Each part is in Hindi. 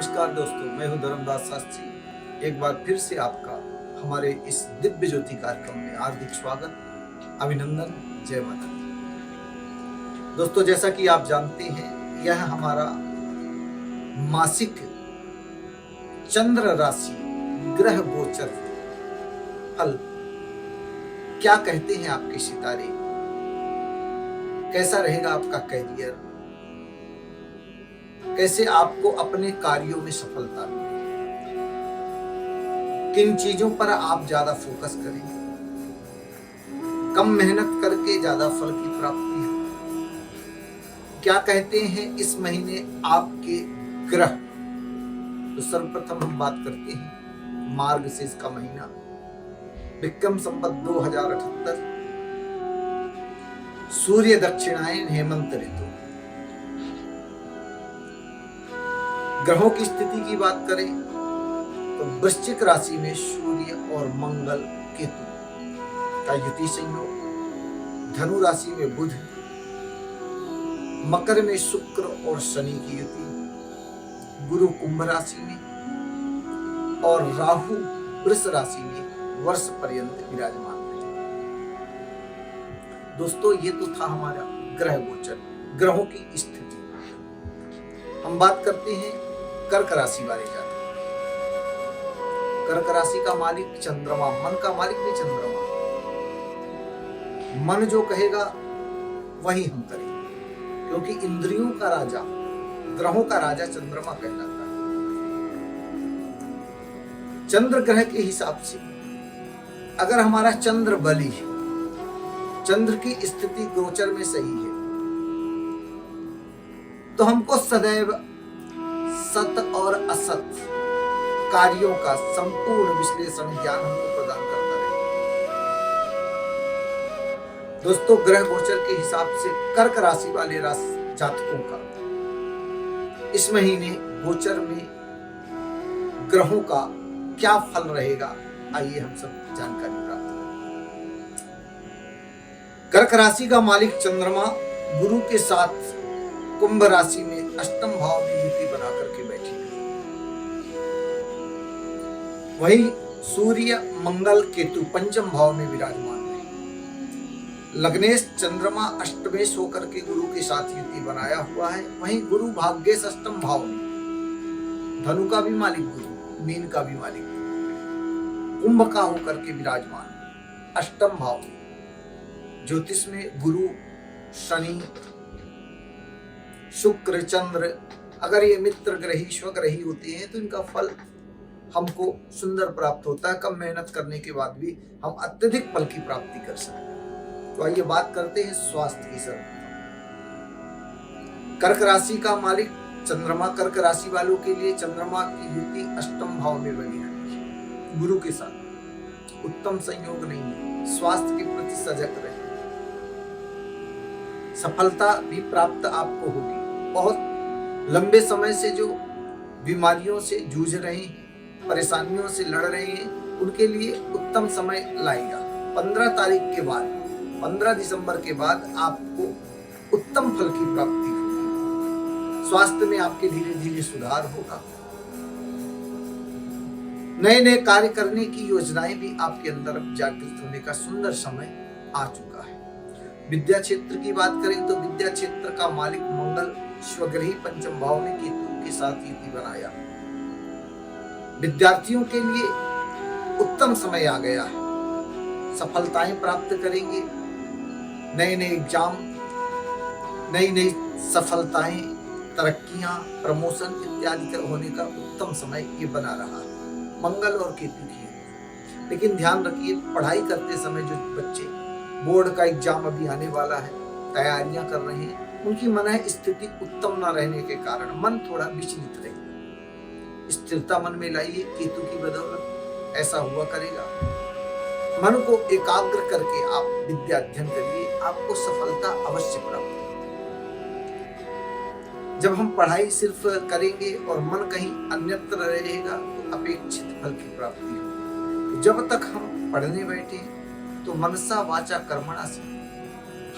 नमस्कार दोस्तों, मैं हूं धर्मदास शास्त्री। एक बार फिर से आपका हमारे इस दिव्य ज्योति कार्यक्रम में हार्दिक स्वागत, अभिनंदन, जय माता दी। दोस्तों, जैसा कि आप जानते हैं, यह हमारा मासिक चंद्र राशि ग्रह गोचर फल क्या कहते हैं आपके सितारे, कैसा रहेगा आपका कैरियर, कैसे आपको अपने कार्यों में सफलता मिले, किन चीजों पर आप ज्यादा फोकस करें, कम मेहनत करके ज्यादा फल की प्राप्ति हो, क्या कहते हैं इस महीने आपके ग्रह। तो सर्वप्रथम हम बात करते हैं मार्गशीर्ष का महीना, विक्रम संवत 2078, सूर्य दक्षिणायन, हेमंत ऋतु। ग्रहों की स्थिति की बात करें तो वृश्चिक राशि में सूर्य और मंगल केतु का युति संयोग, धनु राशि में बुध, मकर में शुक्र और शनि की युति, गुरु कुंभ राशि में और राहु वृष राशि में वर्ष पर्यंत विराजमान रहे। दोस्तों, ये तो था हमारा ग्रह गोचर, ग्रहों की स्थिति। हम बात करते हैं कर्क राशि वाले जातक। कर्क राशि का मालिक चंद्रमा, मन का मालिक भी चंद्रमा। मन जो कहेगा वही हम करेंगे, क्योंकि इंद्रियों का राजा, ग्रहों का राजा चंद्रमा कहलाता है। चंद्र ग्रह के हिसाब से अगर हमारा चंद्र बली है, चंद्र की स्थिति गोचर में सही है, तो हमको सदैव सत और असत कार्यों का संपूर्ण विश्लेषण ज्ञान हमको प्रदान करता रहेगा। दोस्तों, ग्रह गोचर के हिसाब से कर्क राशि वाले जातकों का इस महीने गोचर में ग्रहों का क्या फल रहेगा, आइए हम सब जानकारी प्राप्त करें। कर्क राशि का मालिक चंद्रमा गुरु के साथ कुंभ राशि में अष्टम भाव में युति बना करके बैठे। वहीं सूर्य मंगल केतु पंचम भाव में विराजमान है। लग्नेश चंद्रमा अष्टमेश होकर के गुरु के साथ युति बनाया हुआ है। वहीं गुरु भाग्येश अष्टम भाव में, धनु का भी मालिक गुरु, मीन का भी मालिक गुरु, कुंभ का होकर के विराजमान अष्टम भाव में। ज्योतिष में गुरु, शनि, शुक्र, चंद्र अगर ये मित्र ग्रही, स्वग्रही होते हैं तो इनका फल हमको सुंदर प्राप्त होता है। कम मेहनत करने के बाद भी हम अत्यधिक फल की प्राप्ति कर सकते हैं। तो आइए बात करते हैं स्वास्थ्य की। सर्वप्रथम कर्क राशि का मालिक चंद्रमा, कर्क राशि वालों के लिए चंद्रमा की युति अष्टम भाव में बनी है गुरु के साथ, उत्तम संयोग नहीं है। स्वास्थ्य के प्रति सजग रहे, सफलता भी प्राप्त आपको होगी। बहुत लंबे समय से जो बीमारियों से जूझ रहे हैं, परेशानियों से लड़ रहे हैं, उनके लिए उत्तम समय लाएगा। 15 तारीख के बाद, 15 दिसंबर के बाद आपको उत्तम फल की प्राप्ति होगी। स्वास्थ्य में आपके धीरे धीरे सुधार होगा। नए नए कार्य करने की योजनाएं भी आपके अंदर जागृत होने का सुंदर समय आ चुका है। विद्या क्षेत्र की बात करें तो विद्या क्षेत्र का मालिक मंगल स्वग्रही पंचम भाव में केतु के साथ युति बनाया। विद्यार्थियों के लिए उत्तम समय आ गया है। सफलताएं प्राप्त करेंगे। नए नए एग्जाम, नई नई सफलताएं, तरक्कियां, प्रमोशन इत्यादि होने का उत्तम समय ये बना रहा है मंगल और केतु की। लेकिन ध्यान रखिए, पढ़ाई करते समय जो बच्चे, बोर्ड का एग्जाम अभी आने वाला है, तैयारियां कर रहे हैं, उनकी मन स्थिति उत्तम न रहने के कारण मन थोड़ा विचलित रहेगा। स्थिरता मन में लाइए, केतु की बदौलत ऐसा हुआ करेगा। मन को एकाग्र करके आप विद्या अध्ययन करिए, आपको सफलता अवश्य प्राप्त होगी। जब हम पढ़ाई सिर्फ करेंगे और मन कहीं अन्यत्र रहेगा तो अपेक्षित फल की प्राप्ति होगी। जब तक हम पढ़ने बैठे तो मनसा वाचा कर्मणा से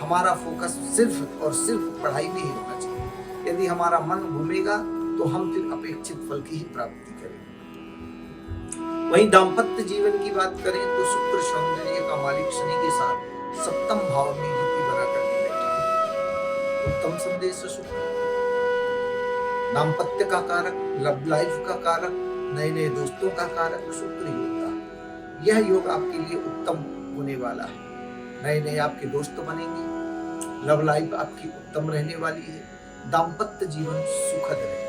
हमारा फोकस सिर्फ और सिर्फ पढ़ाई में ही होना चाहिए। यदि हमारा मन घूमेगा तो तो हम फिर अपेक्षित फल की ही प्राप्ति करेंगे। वहीं दाम्पत्य जीवन की बात करें तो शुक्र सौंदर्य का मालिक शनि के साथ सप्तम भाव में युति बना करके बैठा है। उत्तम संदेश शुक्र, दाम्पत्य का कारक, लव लाइफ का कारक, नए नए दोस्तों का कारक शुक्र ही होता है। यह योग आपके लिए उत्तम होने वाला है। नए नए आपके दोस्त बनेंगे, लव लाइफ आपकी उत्तम रहने वाली है, दाम्पत्य जीवन सुखद रहे।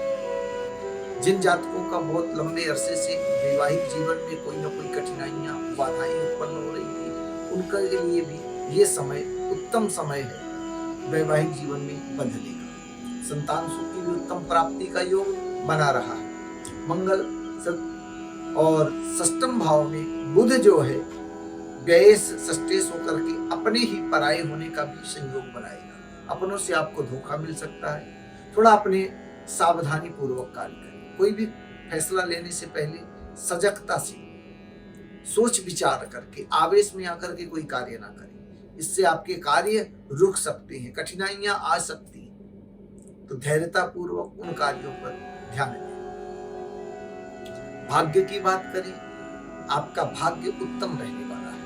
जिन जातकों का बहुत लंबे अरसे से वैवाहिक जीवन में कोई न कोई कठिनाइयां, बाधाएं उत्पन्न हो रही थी, उनके लिए भी ये समय उत्तम समय है वैवाहिक जीवन में बंधने का। संतान सुख की भी उत्तम प्राप्ति का योग बना रहा है। मंगल और षष्ठम भाव में बुध जो है व्यय सस्टेश होकर के अपने ही पराये होने का भी संयोग बनाएगा। अपनों से आपको धोखा मिल सकता है। थोड़ा अपने सावधानी पूर्वक कार्य करें। कोई भी फैसला लेने से पहले सजगता से सोच विचार करके आवेश में आकर के कोई कार्य ना करें। इससे आपके कार्य रुक सकते हैं, कठिनाइयां आ सकती हैं। तो धैर्यता पूर्वक उन कार्यों पर ध्यान दें। भाग्य की बात करें, आपका भाग्य उत्तम रहने वाला है।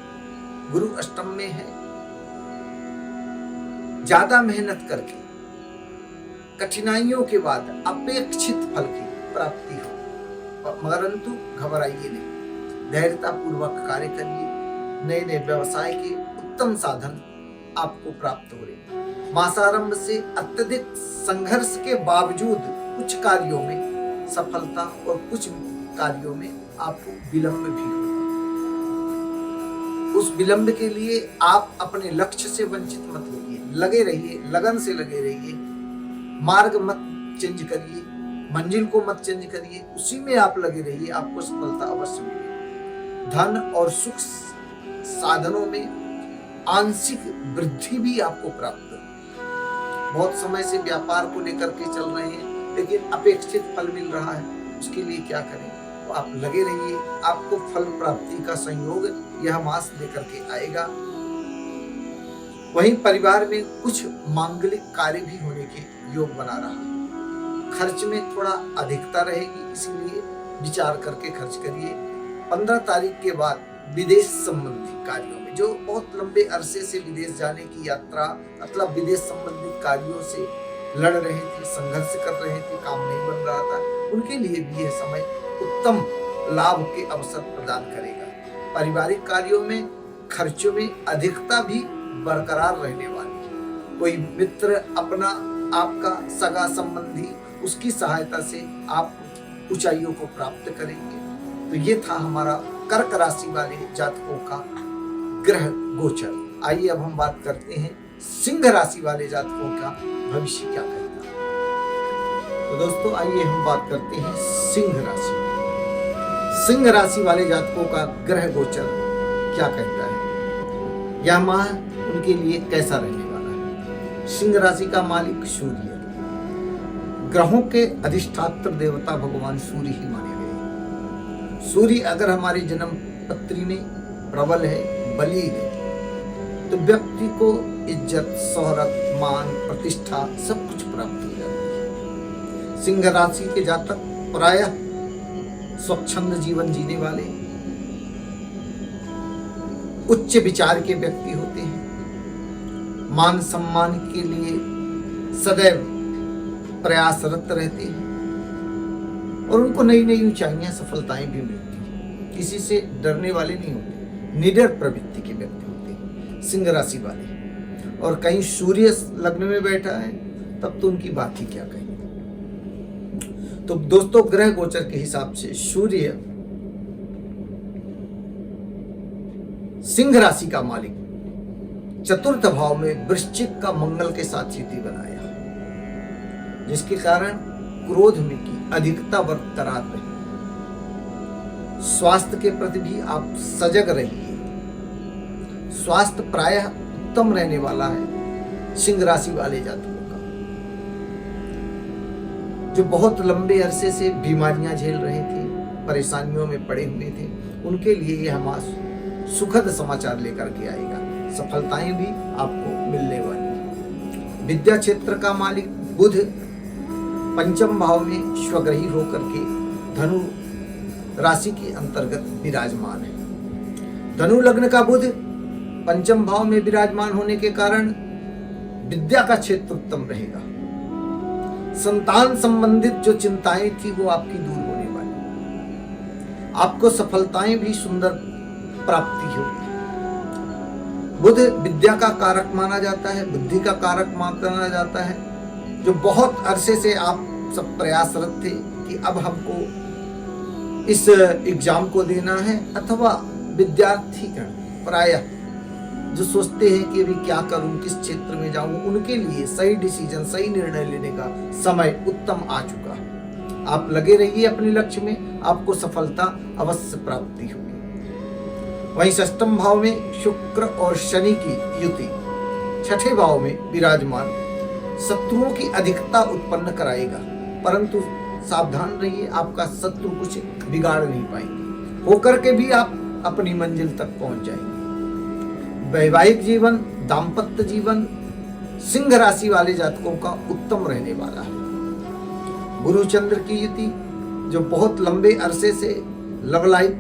गुरु अष्टम में है। ज्यादा मेहनत करके कठिनाइयों के बाद अपेक्षित फल की प्राप्ति हो, परंतु घबराइए नहीं। धैर्यता पूर्वक कार्य करिए। नए नए व्यवसाय के उत्तम साधन आपको प्राप्त हो रहे। मासारंभ से अत्यधिक संघर्ष के बावजूद कुछ कार्यों में सफलता और कुछ कार्यों में आपको विलंब भी होगा। उस विलंब के लिए आप अपने लक्ष्य से वंचित मत होइए। लगे रहिए, लगन से लगे रहिए। मार्ग मत चेंज करिए, मंजिल को मत चेंज करिए, उसी में आप लगे रहिए, आपको सफलता अवश्य मिलेगी। धन और सुख साधनों में आंशिक वृद्धि भी आपको प्राप्त होगी। बहुत समय से व्यापार को लेकर के चल रहे हैं लेकिन अपेक्षित फल मिल रहा है, उसके लिए क्या करें? तो आप लगे रहिए, आपको फल प्राप्ति का संयोग यह मास लेकर के आएगा। वहीं परिवार में कुछ मांगलिक कार्य भी होने के योग बना रहा है। खर्च में थोड़ा अधिकता रहेगी, इसीलिए विचार करके खर्च करिए। 15 तारीख के बाद विदेश संबंधी कार्यों में, जो बहुत लंबे अरसे से विदेश जाने की यात्रा मतलब विदेश संबंधित कार्यों से लड़ रहे थे, संघर्ष कर रहे थे, काम नहीं बन रहा था, उनके लिए भी यह समय उत्तम लाभ के अवसर प्रदान करेगा। पारिवारिक कार्यों में खर्चों में अधिकता भी बरकरार रहने वाली है। कोई मित्र अपना, आपका सगा संबंधी, उसकी सहायता से आप ऊंचाइयों को प्राप्त करेंगे। तो ये था हमारा कर्क राशि वाले जातकों का ग्रह गोचर। आइए अब हम बात करते हैं सिंह राशि वाले जातकों का भविष्य क्या कहता है। तो दोस्तों आइए हम बात करते हैं सिंह राशि। सिंह राशि वाले जातकों का ग्रह गोचर क्या कहता है, यह माह उनके लिए कैसा रहने वाला है। सिंह राशि का मालिक सूर्य, ग्रहों के अधिष्ठात्र देवता भगवान सूर्य ही माने गए। सूर्य अगर हमारी जन्म पत्री में प्रबल है, बली है, तो व्यक्ति को इज्जत, शोहरत, मान, प्रतिष्ठा सब कुछ प्राप्त हो जाती है। सिंह राशि के जातक प्रायः स्वच्छंद जीवन जीने वाले, उच्च विचार के व्यक्ति होते हैं। मान सम्मान के लिए सदैव प्रयासरत रहते हैं और उनको नई नई ऊंचाइयां, सफलताएं भी मिलती हैं। किसी से डरने वाले नहीं होते, निडर प्रवृत्ति के व्यक्ति होते हैं सिंह राशि वाले। और कहीं सूर्य लग्न में बैठा है तब तो उनकी बात ही क्या कहें। तो दोस्तों ग्रह गोचर के हिसाब से सूर्य सिंह राशि का मालिक चतुर्थ भाव में वृश्चिक का मंगल के साथ युति बनाया, जिसके कारण क्रोध में की अधिकता बरकरार रही। स्वास्थ्य के प्रति भी आप सजग रहिए। स्वास्थ्य प्रायः उत्तम रहने वाला है सिंह राशि वाले जातकों का। जो बहुत लंबे अरसे से बीमारियां झेल रहे थे, परेशानियों में पड़े हुए थे, उनके लिए यह मास सुखद समाचार लेकर के आएगा। सफलताएं भी आपको मिलने वाली। विद्या क्षेत्र का मालिक बुध पंचम भाव में स्वग्रही होकर के धनु राशि के अंतर्गत विराजमान है। धनु लग्न का बुध पंचम भाव में विराजमान होने के कारण विद्या का क्षेत्र उत्तम रहेगा। संतान संबंधित जो चिंताएं थी वो आपकी दूर होने वाली, आपको सफलताएं भी सुंदर प्राप्ति होगी। बुध विद्या का कारक माना जाता है, बुद्धि का कारक माना जाता है। जो बहुत अरसे से आप सब प्रयासरत थे कि अब हमको इस एग्जाम को देना है, अथवा विद्यार्थी प्रायः जो सोचते हैं कि अभी क्या करूं, किस क्षेत्र में जाऊं, उनके लिए सही डिसीजन, सही निर्णय लेने का समय उत्तम आ चुका है। आप लगे रहिए अपने लक्ष्य में, आपको सफलता अवश्य प्राप्ति होगी। वहीं षष्ठम भाव में शुक्र और शनि की युति छठे भाव में विराजमान शत्रुओं की अधिकता उत्पन्न कराएगा, परंतु सावधान रहिए, आपका शत्रु कुछ बिगाड़ नहीं पाएंगे, होकर के भी आप अपनी मंजिल तक पहुंच जाएंगे। वैवाहिक जीवन, दाम्पत्य जीवन सिंह राशि वाले जातकों का उत्तम रहने वाला है। गुरु चंद्र की युति जो बहुत लंबे अरसे से लव लाइफ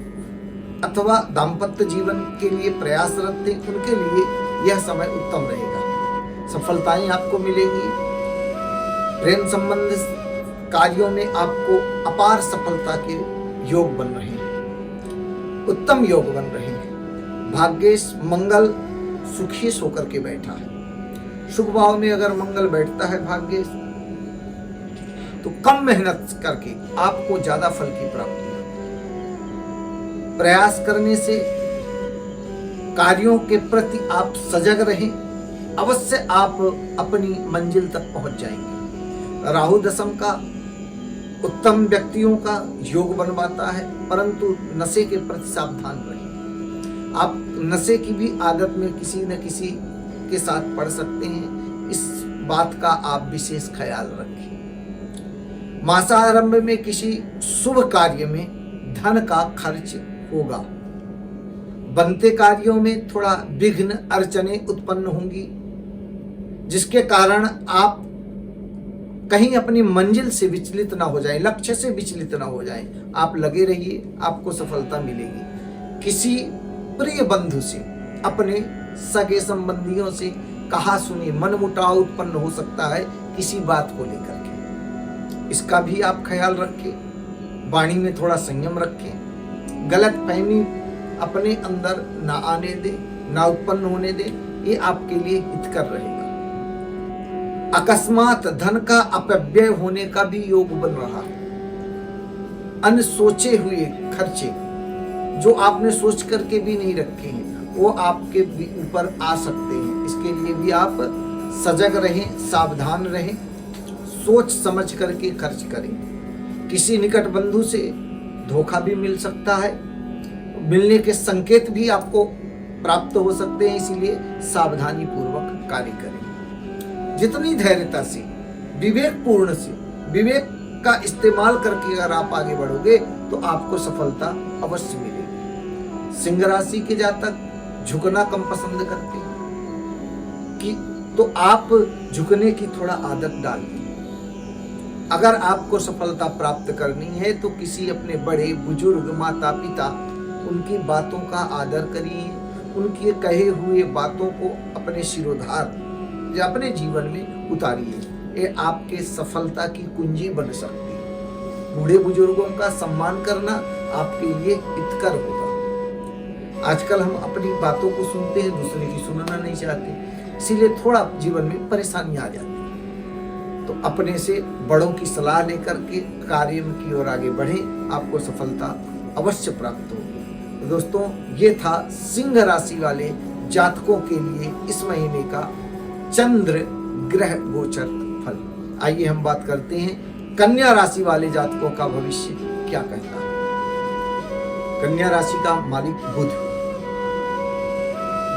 अथवा दाम्पत्य जीवन के लिए प्रयासरत थे, उनके लिए यह समय उत्तम रहेगा। सफलताएं आपको मिलेगी। प्रेम संबंधित कार्यों में आपको अपार सफलता के योग बन रहे हैं, उत्तम योग बन रहे हैं। भाग्येश मंगल सुखीश होकर के बैठा है। शुभ भाव में अगर मंगल बैठता है भाग्येश, तो कम मेहनत करके आपको ज्यादा फल की प्राप्ति है। प्रयास करने से कार्यों के प्रति आप सजग रहें, अवश्य आप अपनी मंजिल तक पहुंच जाएंगे। राहु दशम का उत्तम व्यक्तियों का योग बनवाता है, परंतु नशे के प्रति सावधान रहें। आप नशे की भी आदत में किसी न किसी के साथ पड़ सकते हैं, इस बात का आप विशेष ख्याल रखें। मासारंभ में किसी शुभ कार्य में धन का खर्च होगा। बनते कार्यों में थोड़ा विघ्न अड़चने उत्पन्न होंगी, जिसके कारण आप कहीं अपनी मंजिल से विचलित ना हो जाएं, लक्ष्य से विचलित ना हो जाएं। आप लगे रहिए, आपको सफलता मिलेगी। किसी प्रिय बंधु से, अपने सगे संबंधियों से कहा सुनी मनमुटाव उत्पन्न हो सकता है किसी बात को लेकर के, इसका भी आप ख्याल रखें। वाणी में थोड़ा संयम रखें, गलत फहमी अपने अंदर ना आने दे, ना उत्पन्न होने दे, ये आपके लिए हितकर रहेगा। अकस्मात धन का अपव्यय होने का भी योग बन रहा है। अनसोचे हुए खर्चे जो आपने सोच करके भी नहीं रखे हैं, वो आपके ऊपर आ सकते हैं। इसके लिए भी आप सजग रहें, सावधान रहें, सोच समझ करके खर्च करें। किसी निकट बंधु से धोखा भी मिल सकता है, मिलने के संकेत भी आपको प्राप्त हो सकते हैं, इसीलिए सावधानी पूर्वक कार्य करें। जितनी धैर्यता से, विवेकपूर्ण से, विवेक का इस्तेमाल करके अगर आप आगे बढ़ोगे तो आपको सफलता अवश्य मिलेगी। सिंह राशि के जातक झुकना कम पसंद करते हैं कि तो आप झुकने की थोड़ा आदत डाल दें। अगर आपको सफलता प्राप्त करनी है तो किसी अपने बड़े बुजुर्ग, माता पिता, उनकी बातों का आदर करिए, उनके कहे हुए बातों को अपने शिरोधार या अपने जीवन में उतारिए। ये आपके सफलता की कुंजी बन सकती है। बूढ़े बुजुर्गों का सम्मान करना आपके लिए हितकर होगा। आजकल हम अपनी बातों को सुनते हैं, दूसरे की सुनना नहीं चाहते, इसीलिए थोड़ा जीवन में परेशानी आ जाती है। तो अपने से बड़ों की सलाह लेकर के कार्य की ओर आगे बढ़ें, आपको सफलता अवश्य प्राप्त होगी। तो दोस्तों, ये था सिंह राशि वाले जातकों के लिए इस महीने का चंद्र ग्रह गोचर फल। आइए हम बात करते हैं कन्या राशि वाले जातकों का भविष्य क्या कहता है। कन्या राशि का मालिक बुध,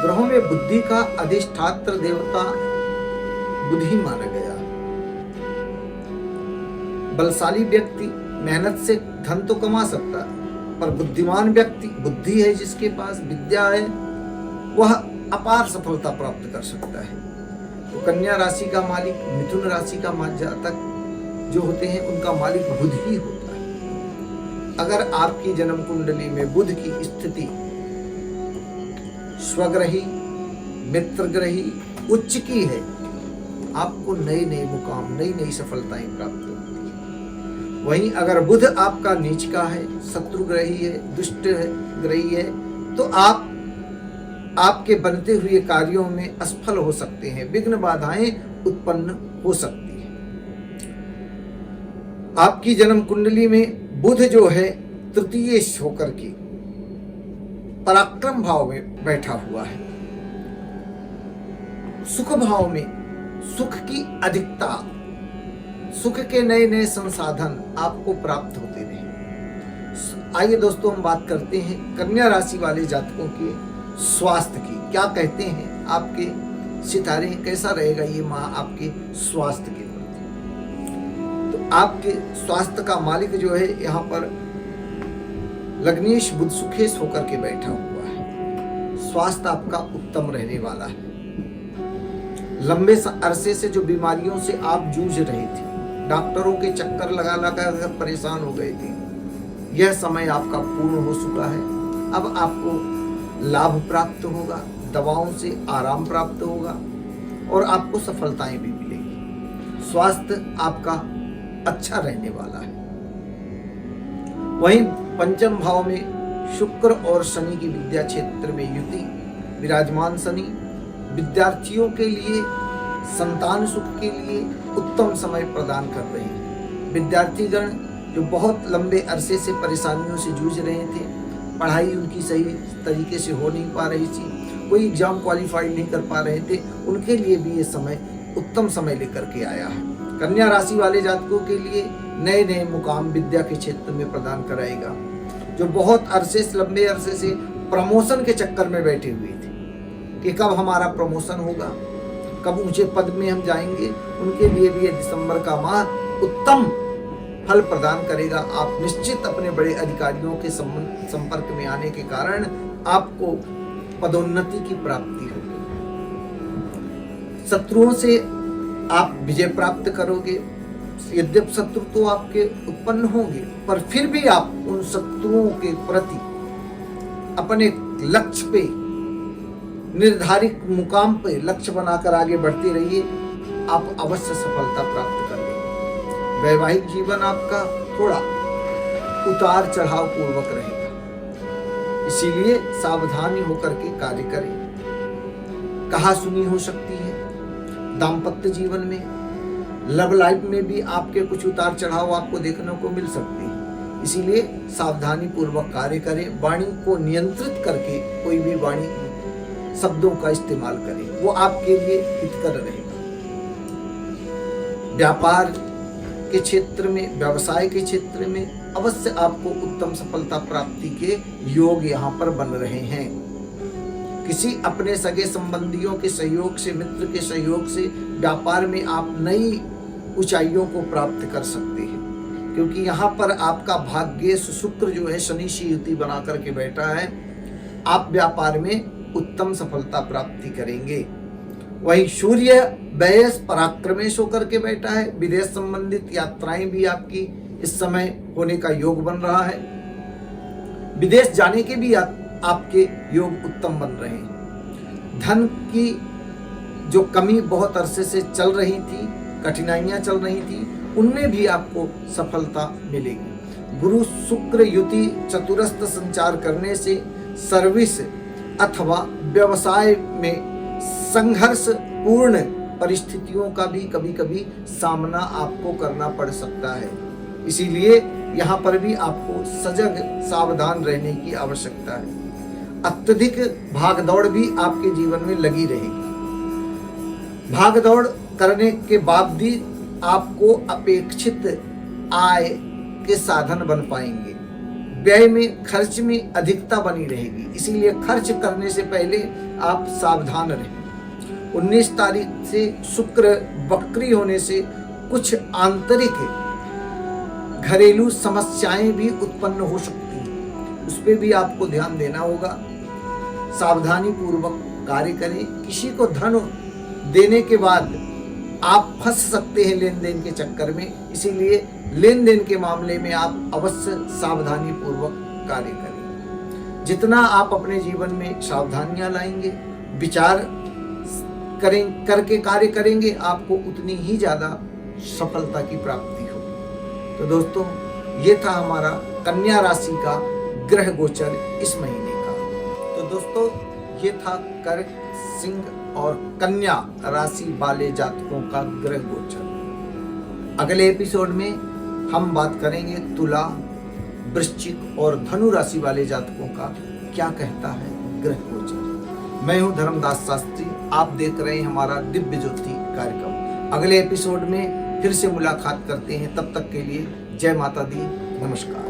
ग्रहों में बुद्धि का अधिष्ठात्र देवता बुध ही माना गया। बलशाली व्यक्ति मेहनत से धन तो कमा सकता है, पर बुद्धिमान व्यक्ति, बुद्धि है जिसके पास, विद्या है, वह अपार सफलता प्राप्त कर सकता है। तो कन्या राशि का मालिक, मिथुन राशि का जातक जो होते हैं उनका मालिक बुध ही होता है। अगर आपकी जन्म कुंडली में बुध की स्थिति स्वग्रही, मित्रग्रही, उच्च की है, आपको नए नए मुकाम, नई नई सफलताएं प्राप्त होती। वहीं अगर बुध आपका नीच का है, शत्रुग्रही है, दुष्ट ग्रही है, तो आपके बनते हुए कार्यों में असफल हो सकते हैं, विघ्न बाधाएं उत्पन्न हो सकती है। आपकी जन्म कुंडली में बुध जो है तृतीय होकर के पराक्रम भाव में बैठा हुआ है। सुख भाव में सुख की अधिकता, सुख के नए नए संसाधन आपको प्राप्त होते रहे। आइए दोस्तों, हम बात करते हैं कन्या राशि वाले जातकों के स्वास्थ्य की। क्या कहते हैं आपके सितारे, कैसा रहेगा ये माह आपके स्वास्थ्य के प्रति। तो आपके स्वास्थ्य का मालिक जो है यहाँ पर लग्नेश बुध सुखेश होकर के बैठा हुआ है। स्वास्थ्य आपका उत्तम रहने वाला है। लंबे अरसे से जो बीमारियों से आप जूझ रहे थे, डॉक्टरों के चक्कर लगा लगा कर परेशान हो गए थे, यह समय आपका पूर्ण हो चुका है। अब आपको लाभ प्राप्त होगा, दवाओं से आराम प्राप्त होगा और आपको सफलताएं भी मिलेगी। स्वास्थ्य आपका अच्छा रहने वाला है। वहीं पंचम भाव में शुक्र और शनि की विद्या क्षेत्र में युति विराजमान। शनि विद्यार्थियों के लिए, संतान सुख के लिए उत्तम समय प्रदान कर रहे हैं। विद्यार्थीगण जो बहुत लंबे अरसे से परेशानियों से जूझ रहे थे, पढ़ाई उनकी सही तरीके से हो नहीं पा रही थी, कोई एग्जाम क्वालिफाई नहीं कर पा रहे थे, उनके लिए भी ये समय उत्तम समय लेकर के आया है। कन्या राशि वाले जातकों के लिए नए नए मुकाम विद्या के क्षेत्र में प्रदान कराएगा। जो बहुत अरसे से, लंबे अरसे से प्रमोशन के चक्कर में बैठे हुए थे कि कब हमारा प्रमोशन होगा, कब ऊंचे पद में हम जाएंगे, उनके लिए भी ये दिसंबर का माह उत्तम फल प्रदान करेगा। आप निश्चित अपने बड़े अधिकारियों के संपर्क में आने के कारण आपको पदोन्नति की प्राप्ति होगी। शत्रुओं से आप विजय प्राप्त करोगे। यद्यपि शत्रु तो आपके उत्पन्न होंगे, पर फिर भी आप उन शत्रुओं के प्रति अपने लक्ष्य पे, निर्धारित मुकाम पे लक्ष्य बनाकर आगे बढ़ते रहिए। आप अवश्य सफलता प्राप्त कर लेंगे। वैवाहिक जीवन आपका थोड़ा उतार चढ़ाव पूर्वक रहेगा, इसीलिए सावधानी होकर के कार्य करें। कहा सुनी हो सकती है। दाम्पत्य जीवन में, लव लाइफ में भी आपके कुछ उतार चढ़ाव आपको देखने को मिल सकते हैं, इसीलिए सावधानी पूर्वक कार्य करें। वाणी को नियंत्रित करके कोई भी वाणी शब्दों का इस्तेमाल करें, वो आपके लिए हितकर रहेगा। व्यापार के क्षेत्र में, व्यवसाय के क्षेत्र में अवश्य आपको उत्तम सफलता प्राप्ति के योग यहाँ पर बन रहे हैं। किसी अपने सगे संबंधियों के सहयोग से, मित्र के सहयोग से व्यापार में आप नई ऊंचाइयों को प्राप्त कर सकते हैं, क्योंकि यहाँ पर आपका भाग्य शुक्र जो है शनि से युति बना करके बैठा है। आप व्यापार में उत्तम सफलता प्राप्ति करेंगे। वहीं सूर्य व्ययस पराक्रमेश होकर के बैठा है। विदेश संबंधित यात्राएं भी आपकी इस समय होने का योग बन रहा है। विदेश जाने के भी आपके योग उत्तम बन रहे हैं। धन की जो कमी बहुत अरसे से चल रही थी, कठिनाइयां चल रही थी, उनमें भी आपको सफलता मिलेगी। गुरु शुक्र युति चतुरस्थ संचार करने से सर्विस अथवा व्यवसाय में संघर्ष पूर्ण परिस्थितियों का भी कभी कभी सामना आपको करना पड़ सकता है। इसीलिए यहाँ पर भी आपको सजग सावधान रहने की आवश्यकता है। अत्यधिक भागदौड़ भी आपके जीवन में लगी रहेगी। भागदौड़ करने के बावजूद आपको अपेक्षित आय के साधन बन पाएंगे। व्यय में, खर्च में अधिकता बनी रहेगी, इसीलिए खर्च करने से पहले आप सावधान रहें। 19 तारीख से शुक्र वक्री होने से कुछ आंतरिक घरेलू समस्याएं भी उत्पन्न हो सकती हैं, उस पर भी आपको ध्यान देना होगा। सावधानी पूर्वक कार्य करें। किसी को धन देने के बाद आप फंस सकते हैं लेन देन के चक्कर में। इसीलिए लेन देन के मामले में आप अवश्य सावधानी पूर्वक कार्य करें। जितना आप अपने जीवन में सावधानियां लाएंगे, विचार करके कार्य करेंगे, आपको उतनी ही ज़्यादा सफलता की प्राप्ति होगी। तो दोस्तों, ये था हमारा कन्या राशि का ग्रह गोचर इस महीने का। तो दोस्तों, ये था कर्क, सिंह और कन्या राशि वाले जातकों का ग्रह गोचर। अगले एपिसोड में हम बात करेंगे तुला, वृश्चिक और धनु राशि वाले जातकों का क्या कहता है ग्रह गोचर। मैं हूं धर्मदास शास्त्री, आप देख रहे हैं हमारा दिव्य ज्योति कार्यक्रम। अगले एपिसोड में फिर से मुलाकात करते हैं, तब तक के लिए जय माता दी, नमस्कार।